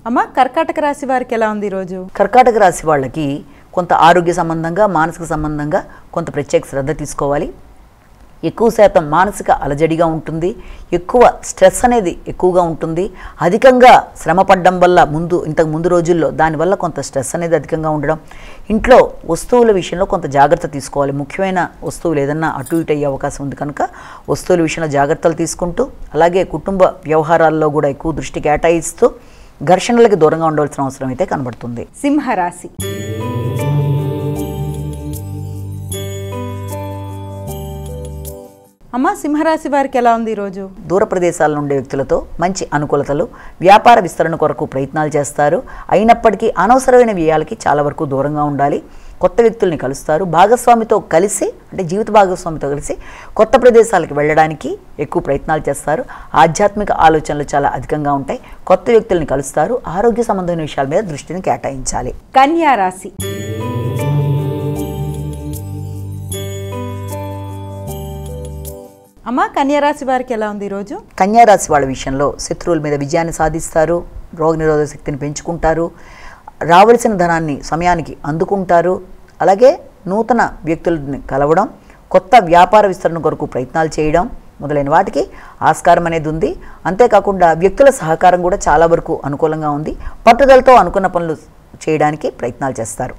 అమ్మ కర్కాటక రాశి వారికి ఎలా ఉంది ఈరోజు? కర్కాటక రాశి వాళ్ళకి కొంత ఆరోగ్య సంబంధంగా మానసిక సంబంధంగా కొంత ప్రత్యేక శ్రద్ధ తీసుకోవాలి. ఎక్కువ శాతం మానసిక అలజడిగా ఉంటుంది. ఎక్కువ స్ట్రెస్ అనేది ఎక్కువగా ఉంటుంది. అధికంగా శ్రమ పడడం వల్ల ఇంతకు ముందు రోజుల్లో దానివల్ల కొంత స్ట్రెస్ అనేది అధికంగా ఉండడం. ఇంట్లో వస్తువుల విషయంలో కొంత జాగ్రత్త తీసుకోవాలి. ముఖ్యమైన వస్తువులు ఏదన్నా అటు ఇటు అయ్యే అవకాశం ఉంది కనుక వస్తువుల విషయంలో జాగ్రత్తలు తీసుకుంటూ, అలాగే కుటుంబ వ్యవహారాల్లో కూడా ఎక్కువ దృష్టి కేటాయిస్తూ ఘర్షణలకు దూరంగా ఉండవలసిన అవసరం అయితే కనబడుతుంది. సింహరాశి. అమ్మ సింహరాశి వారికి ఎలా ఉంది ఈరోజు? దూర ప్రదేశాల నుండి వ్యక్తులతో మంచి అనుకూలతలు, వ్యాపార విస్తరణ కొరకు ప్రయత్నాలు చేస్తారు. అయినప్పటికీ అనవసరమైన వ్యయాలకి చాలా వరకు దూరంగా ఉండాలి. కొత్త వ్యక్తుల్ని కలుస్తారు. భాగస్వామితో కలిసి అంటే జీవిత భాగస్వామితో కలిసి కొత్త ప్రదేశాలకు వెళ్ళడానికి ఎక్కువ ప్రయత్నాలు చేస్తారు. ఆధ్యాత్మిక ఆలోచనలు చాలా అధికంగా ఉంటాయి. కొత్త వ్యక్తుల్ని కలుస్తారు. ఆరోగ్య సంబంధమైన విషయాల మీద దృష్టిని కేటాయించాలి. కన్యా రాశి. అమ్మ కన్యారాశి వారికి ఎలా ఉంది ఈరోజు? కన్యారాశి వాళ్ళ విషయంలో శత్రువుల మీద విజయాన్ని సాధిస్తారు. రోగనిరోధక శక్తిని పెంచుకుంటారు. రావలసిన ధనాన్ని సమయానికి అందుకుంటారు. అలాగే నూతన వ్యక్తులని కలవడం, కొత్త వ్యాపార విస్తరణ కొరకు ప్రయత్నాలు చేయడం మొదలైన వాటికి ఆస్కారం అనేది ఉంది. అంతేకాకుండా వ్యక్తుల సహకారం కూడా చాలా వరకు అనుకూలంగా ఉంది. పట్టుదలతో అనుకున్న పనులు చేయడానికి ప్రయత్నాలు చేస్తారు.